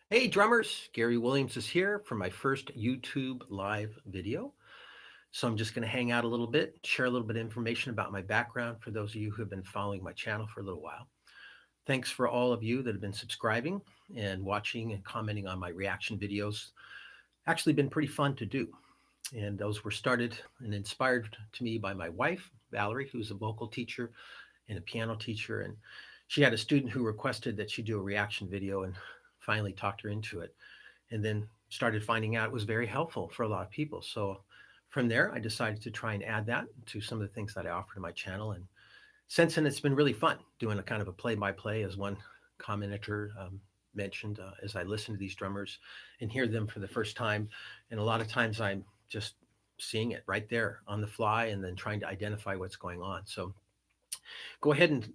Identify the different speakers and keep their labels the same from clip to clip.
Speaker 1: Hey drummers, Gary Williams is here for my first YouTube live video. So I'm just going to hang out a little bit, share a little bit of information about my background for those of you who have been following my channel for a little while. Thanks for all of you that have been subscribing and watching and commenting on my reaction videos. Actually been pretty fun to do. And those were started and inspired to me by my wife, Valerie, who's a vocal teacher and a piano teacher. And she had a student who requested that she do a reaction video and finally talked her into it, and then started finding out it was very helpful for a lot of people. So from there, I decided to try and add that to some of the things that I offer to my channel. And since then, it's been really fun doing a kind of a play-by-play, as one commenter mentioned, as I listen to these drummers and hear them for the first time. And a lot of times I'm just seeing it right there on the fly and then trying to identify what's going on. So go ahead and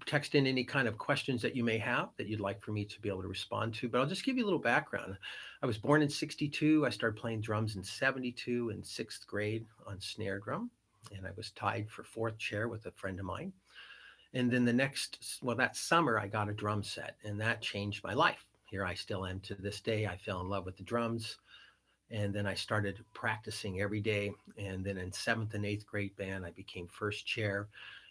Speaker 1: text in any kind of questions that you may have that you'd like for me to be able to respond to. But I'll just give you a little background. I was born in 62. I started playing drums in 72 in sixth grade on snare drum, and I was tied for fourth chair with a friend of mine. And then that summer I got a drum set, and that changed my life. Here I still am to this day. I fell in love with the drums, and then I started practicing every day. And then in seventh and eighth grade band, I became first chair.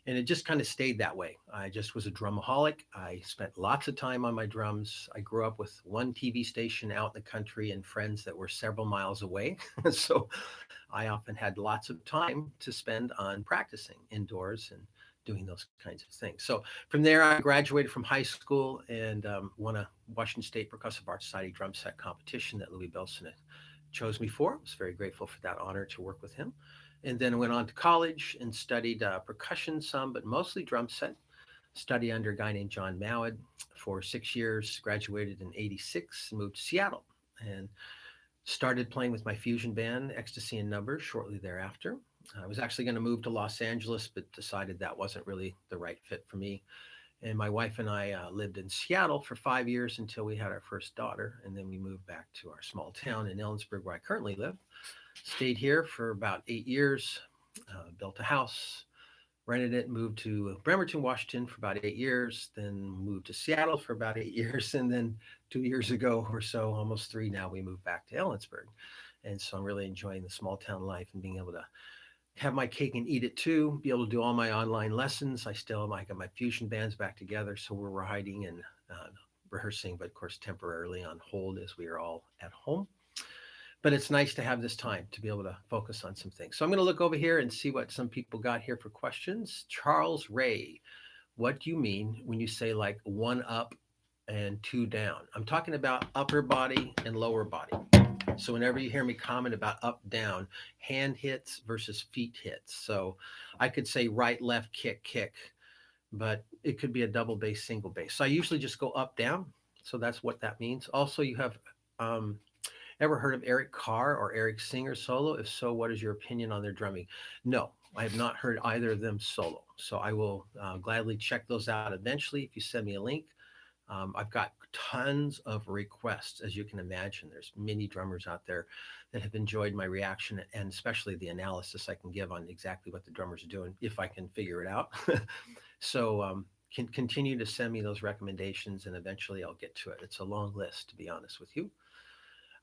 Speaker 1: And it just kind of stayed that way. I just was a drumaholic. I spent lots of time on my drums. I grew up with one TV station out in the country and friends that were several miles away. So I often had lots of time to spend on practicing indoors and doing those kinds of things. So from there, I graduated from high school and won a Washington State Percussive Arts Society drum set competition that Louis Belson chose me for. I was very grateful for that honor to work with him. And then I went on to college and studied percussion some, but mostly drum set. Studied under a guy named John Mowad for 6 years, graduated in 86, moved to Seattle, and started playing with my fusion band, Ecstasy in Numbers, shortly thereafter. I was actually going to move to Los Angeles, but decided that wasn't really the right fit for me. And my wife and I lived in Seattle for 5 years until we had our first daughter. And then we moved back to our small town in Ellensburg, where I currently live. Stayed here for about 8 years, built a house, rented it, moved to Bremerton, Washington for about 8 years, then moved to Seattle for about 8 years. And then 2 years ago or so, almost three now, we moved back to Ellensburg. And so I'm really enjoying the small town life and being able to have my cake and eat it too, be able to do all my online lessons. I got my fusion bands back together. So we're writing and rehearsing, but of course, temporarily on hold as we are all at home. But it's nice to have this time to be able to focus on some things. So I'm going to look over here and see what some people got here for questions. Charles Ray, what do you mean when you say like one up and two down? I'm talking about upper body and lower body. So whenever you hear me comment about up, down, hand hits versus feet hits. So I could say right, left, kick, kick, but it could be a double bass, single bass. So I usually just go up, down. So that's what that means. Also, you have ever heard of Eric Carr or Eric Singer solo? If so, what is your opinion on their drumming? No, I have not heard either of them solo. So I will gladly check those out eventually if you send me a link. I've got tons of requests, as you can imagine. There's many drummers out there that have enjoyed my reaction and especially the analysis I can give on exactly what the drummers are doing, if I can figure it out. So can continue to send me those recommendations and eventually I'll get to it. It's a long list, to be honest with you.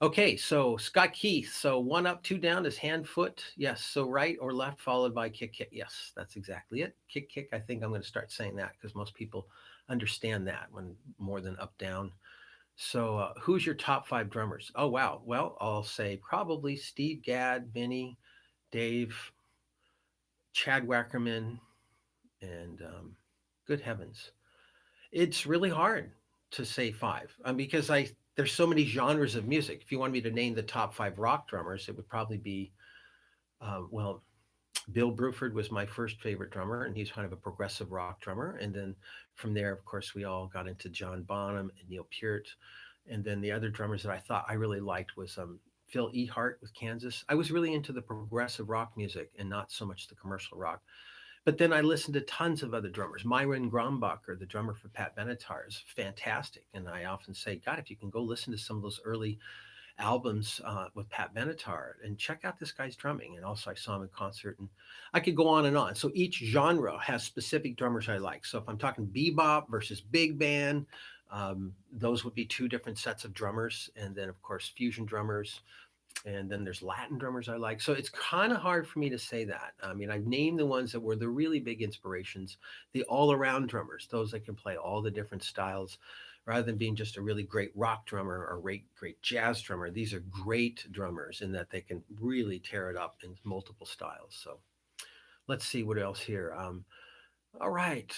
Speaker 1: Okay, so Scott Keith. So one up, two down is hand, foot. Yes. So right or left followed by kick, kick. Yes, that's exactly it. Kick, kick. I think I'm going to start saying that because most people understand that when more than up, down. So who's your top five drummers? Oh, wow. Well, I'll say probably Steve Gadd, Vinny, Dave, Chad Wackerman, and good heavens. It's really hard to say five because there's so many genres of music. If you wanted me to name the top five rock drummers, it would probably be well, Bill Bruford was my first favorite drummer, and he's kind of a progressive rock drummer. And then from there, of course, we all got into John Bonham and Neil Peart. And then the other drummers that I thought I really liked was Phil Ehart with Kansas. I was really into the progressive rock music and not so much the commercial rock. But then I listened to tons of other drummers. Myron Grombacher, the drummer for Pat Benatar, is fantastic. And I often say, God, if you can go listen to some of those early albums with Pat Benatar and check out this guy's drumming. And also I saw him in concert and I could go on and on. So each genre has specific drummers I like. So if I'm talking bebop versus big band, Those would be two different sets of drummers, and then of course fusion drummers, and then there's Latin drummers I like. So it's kind of hard for me to say that. I mean, I've named the ones that were the really big inspirations, the all-around drummers, those that can play all the different styles, rather than being just a really great rock drummer or great jazz drummer. These are great drummers in that they can really tear it up in multiple styles. So let's see what else here. All right.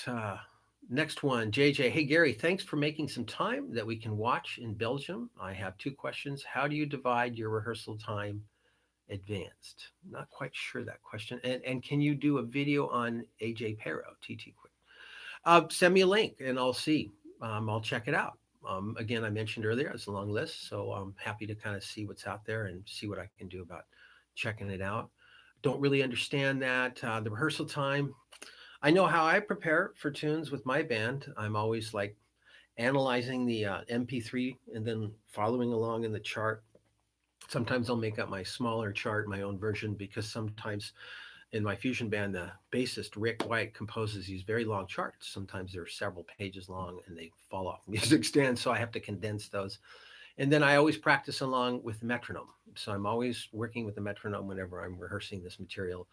Speaker 1: Next one, JJ. Hey, Garey, thanks for making some time that we can watch in Belgium. I have two questions. How do you divide your rehearsal time advanced? Not quite sure that question. And can you do a video on AJ Pero, TT Quick? Send me a link and I'll see. I'll check it out. Again, I mentioned earlier, it's a long list, so I'm happy to kind of see what's out there and see what I can do about checking it out. Don't really understand that. The rehearsal time, I know how I prepare for tunes with my band. I'm always like analyzing the MP3 and then following along in the chart. Sometimes I'll make up my smaller chart, my own version, because sometimes in my fusion band, the bassist Rick White composes these very long charts. Sometimes they're several pages long and they fall off the music stand, so I have to condense those. And then I always practice along with the metronome. So I'm always working with the metronome whenever I'm rehearsing this material,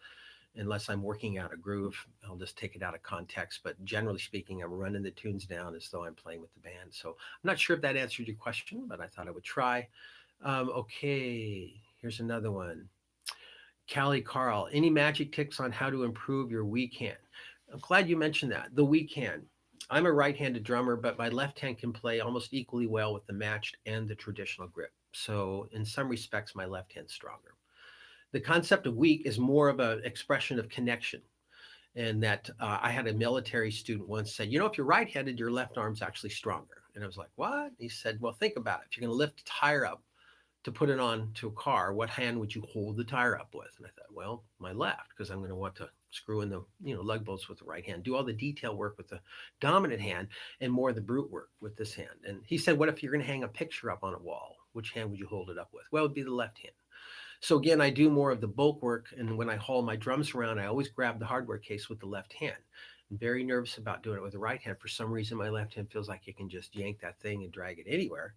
Speaker 1: unless I'm working out a groove. I'll just take it out of context. But generally speaking, I'm running the tunes down as though I'm playing with the band. So I'm not sure if that answered your question, but I thought I would try. Okay, here's another one. Cali Karl, any magic tips on how to improve your weak hand? I'm glad you mentioned that. The weak hand. I'm a right handed drummer, but my left hand can play almost equally well with the matched and the traditional grip. So, in some respects, my left hand's stronger. The concept of weak is more of an expression of connection. And that I had a military student once said, you know, if you're right handed, your left arm's actually stronger. And I was like, what? He said, well, think about it. If you're going to lift a tire up to put it on to a car, what hand would you hold the tire up with? And I thought, well, my left, because I'm going to want to screw in the lug bolts with the right hand, do all the detail work with the dominant hand, and more of the brute work with this hand. And he said, what if you're going to hang a picture up on a wall? Which hand would you hold it up with? Well, it would be the left hand. So again, I do more of the bulk work, and when I haul my drums around, I always grab the hardware case with the left hand. I'm very nervous about doing it with the right hand. For some reason, my left hand feels like it can just yank that thing and drag it anywhere.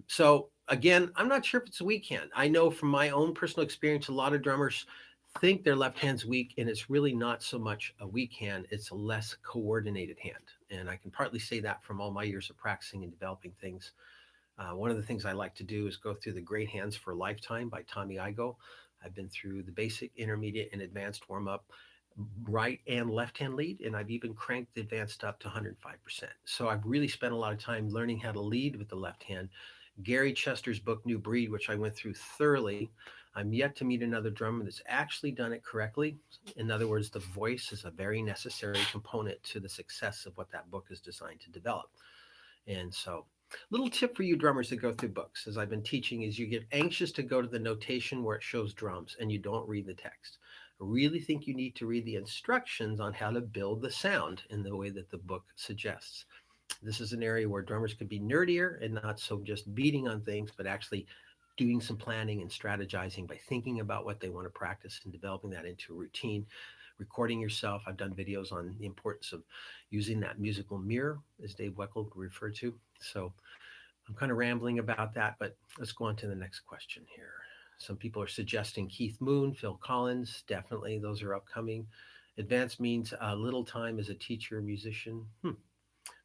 Speaker 1: So again, I'm not sure if it's a weak hand. I know from my own personal experience, a lot of drummers think their left hand's weak, and it's really not so much a weak hand, it's a less coordinated hand. And I can partly say that from all my years of practicing and developing things. One of the things I like to do is go through the Great Hands for a Lifetime by Tommy Igoe. I've been through the basic, intermediate, and advanced warm up, right and left hand lead, and I've even cranked the advanced up to 105%. So I've really spent a lot of time learning how to lead with the left hand. Gary Chester's book, New Breed, which I went through thoroughly. I'm yet to meet another drummer that's actually done it correctly. In other words, the voice is a very necessary component to the success of what that book is designed to develop. And so, little tip for you drummers that go through books, as I've been teaching, is you get anxious to go to the notation where it shows drums and you don't read the text. I really think you need to read the instructions on how to build the sound in the way that the book suggests. This is an area where drummers could be nerdier and not so just beating on things, but actually doing some planning and strategizing by thinking about what they want to practice and developing that into a routine. Recording yourself. I've done videos on the importance of using that musical mirror, as Dave Weckl referred to. So I'm kind of rambling about that, but let's go on to the next question here. Some people are suggesting Keith Moon, Phil Collins. Definitely, those are upcoming. Advanced means little time as a teacher, musician.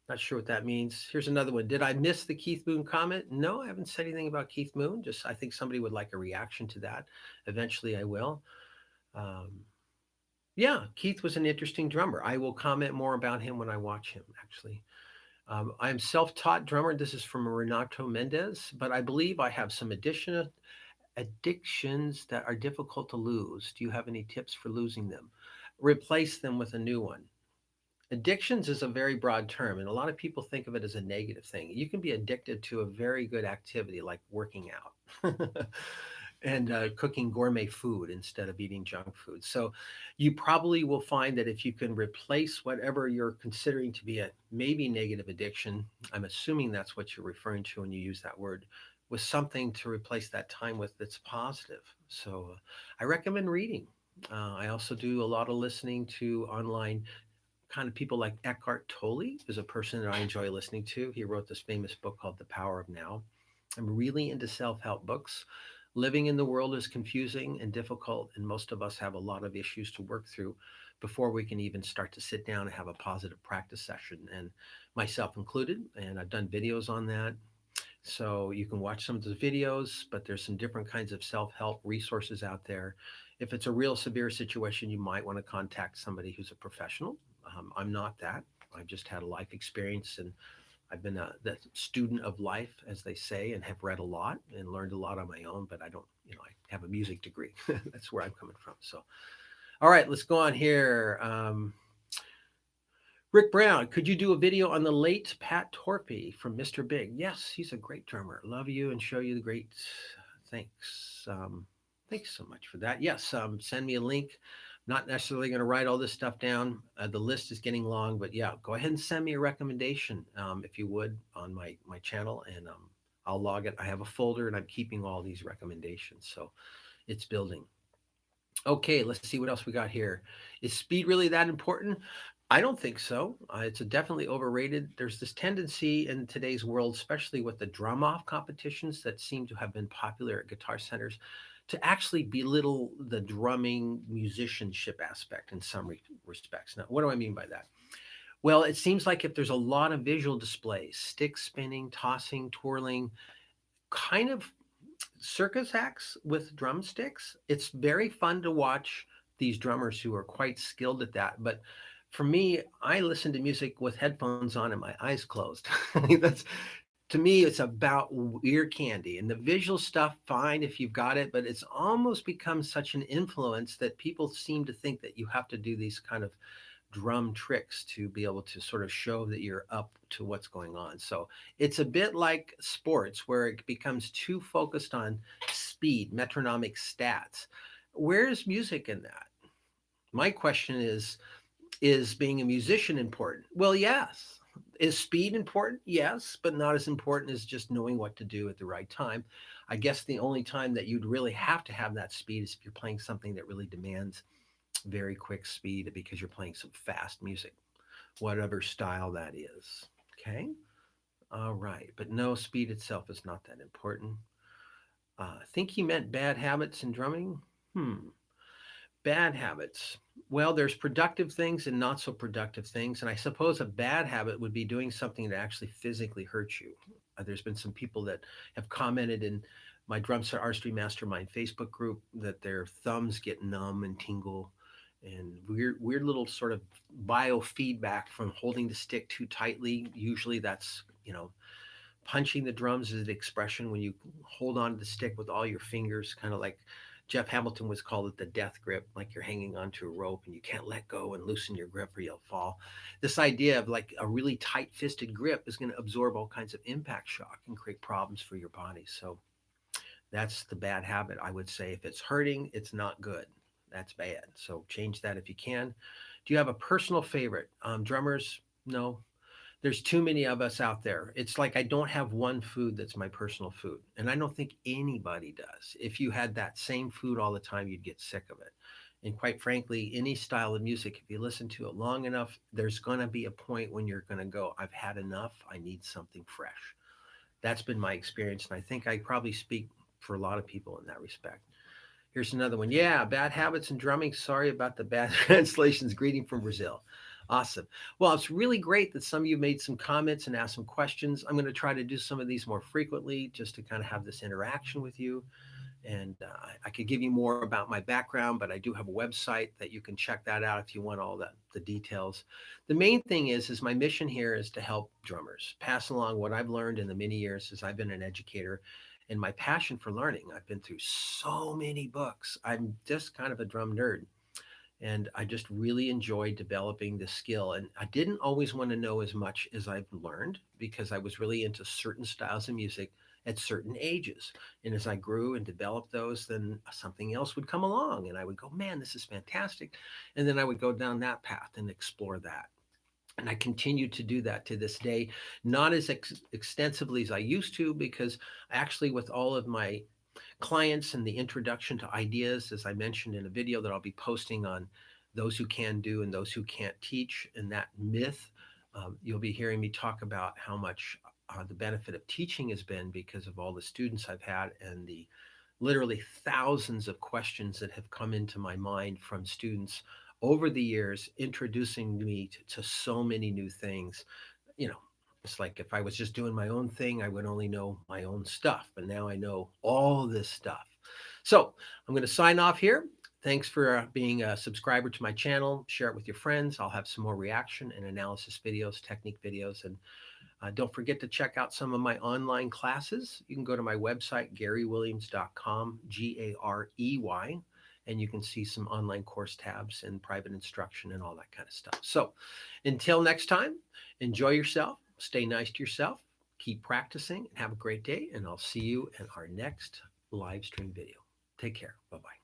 Speaker 1: Not sure what that means. Here's another one. Did I miss the Keith Moon comment? No, I haven't said anything about Keith Moon. Just I think somebody would like a reaction to that. Eventually, I will. Um, yeah, Keith was an interesting drummer. I will comment more about him when I watch him, actually. I'm self-taught drummer. This is from Renato Mendez, but I believe I have some additional addictions that are difficult to lose. Do you have any tips for losing them? Replace them with a new one. Addictions is a very broad term, and a lot of people think of it as a negative thing. You can be addicted to a very good activity like working out and cooking gourmet food instead of eating junk food. So you probably will find that if you can replace whatever you're considering to be a maybe negative addiction, I'm assuming that's what you're referring to when you use that word, with something to replace that time with that's positive. So I recommend reading. I also do a lot of listening to online kind of people like Eckhart Tolle is a person that I enjoy listening to. He wrote this famous book called The Power of Now. I'm really into self-help books. Living in the world is confusing and difficult, and most of us have a lot of issues to work through before we can even start to sit down and have a positive practice session, and myself included. And I've done videos on that. So you can watch some of the videos, but there's some different kinds of self-help resources out there. If it's a real severe situation, you might want to contact somebody who's a professional. I'm not that. I've just had a life experience, and I've been the student of life, as they say, and have read a lot and learned a lot on my own. But I don't, I have a music degree. That's where I'm coming from. So, all right, let's go on here. Rick Brown, could you do a video on the late Pat Torpy from Mr. Big? Yes, he's a great drummer. Love you and show you the great. Thanks. Thanks so much for that. Yes, send me a link. Not necessarily going to write all this stuff down. The list is getting long, but yeah, go ahead and send me a recommendation if you would on my channel, and I'll log it. I have a folder, and I'm keeping all these recommendations, so it's building. Okay, let's see what else we got here. Is speed really that important? I don't think so. It's definitely overrated. There's this tendency in today's world, especially with the drum off competitions that seem to have been popular at guitar centers, to actually belittle the drumming musicianship aspect in some respects. Now, what do I mean by that? Well, it seems like if there's a lot of visual displays, stick spinning, tossing, twirling, kind of circus acts with drumsticks. It's very fun to watch these drummers who are quite skilled at that. But for me, I listen to music with headphones on and my eyes closed. That's to me, it's about ear candy and the visual stuff. Fine if you've got it, but it's almost become such an influence that people seem to think that you have to do these kind of drum tricks to be able to sort of show that you're up to what's going on. So it's a bit like sports where it becomes too focused on speed, metronomic stats. Where's music in that? My question is being a musician important? Well, yes. Is speed important? Yes, but not as important as just knowing what to do at the right time. I guess the only time that you'd really have to have that speed is if you're playing something that really demands very quick speed because you're playing some fast music, whatever style that is. Okay. All right. But no, speed itself is not that important. I think he meant bad habits in drumming. Bad habits. Well, there's productive things and not so productive things. And I suppose a bad habit would be doing something that actually physically hurts you. There's been some people that have commented in my Drumset Artistry Mastermind Facebook group that their thumbs get numb and tingle, and weird little sort of biofeedback from holding the stick too tightly. Usually that's, punching the drums is an expression when you hold on to the stick with all your fingers, kind of like Jeff Hamilton was called it the death grip, like you're hanging onto a rope and you can't let go and loosen your grip or you'll fall. This idea of like a really tight fisted grip is going to absorb all kinds of impact shock and create problems for your body. So that's the bad habit. I would say if it's hurting, it's not good. That's bad. So change that if you can. Do you have a personal favorite? Drummers? No, there's too many of us out there. It's like I don't have one food that's my personal food. And I don't think anybody does. If you had that same food all the time, you'd get sick of it. And quite frankly, any style of music, if you listen to it long enough, there's going to be a point when you're going to go, I've had enough. I need something fresh. That's been my experience. And I think I probably speak for a lot of people in that respect. Here's another one. Yeah, bad habits and drumming. Sorry about the bad translations. Greeting from Brazil. Awesome. Well, it's really great that some of you made some comments and asked some questions. I'm going to try to do some of these more frequently just to kind of have this interaction with you. And I could give you more about my background, but I do have a website that you can check that out if you want all the details. The main thing is my mission here is to help drummers pass along what I've learned in the many years as I've been an educator and my passion for learning. I've been through so many books. I'm just kind of a drum nerd. And I just really enjoyed developing the skill. And I didn't always want to know as much as I've learned because I was really into certain styles of music at certain ages. And as I grew and developed those, then something else would come along and I would go, man, this is fantastic. And then I would go down that path and explore that. And I continue to do that to this day, not as extensively as I used to, because actually, with all of my clients and the introduction to ideas, as I mentioned in a video that I'll be posting on those who can do and those who can't teach, and that myth. You'll be hearing me talk about how much the benefit of teaching has been because of all the students I've had and the literally thousands of questions that have come into my mind from students over the years, introducing me to so many new things. You know, it's like if I was just doing my own thing, I would only know my own stuff, but now I know all this stuff. So I'm going to sign off here. Thanks for being a subscriber to my channel. Share it with your friends. I'll have some more reaction and analysis videos, technique videos, and don't forget to check out some of my online classes. You can go to my website, GareyWilliams.com, Garey, and you can see some online course tabs and private instruction and all that kind of stuff. So until next time, enjoy yourself, stay nice to yourself, keep practicing, and have a great day. And I'll see you in our next live stream video. Take care. Bye-bye.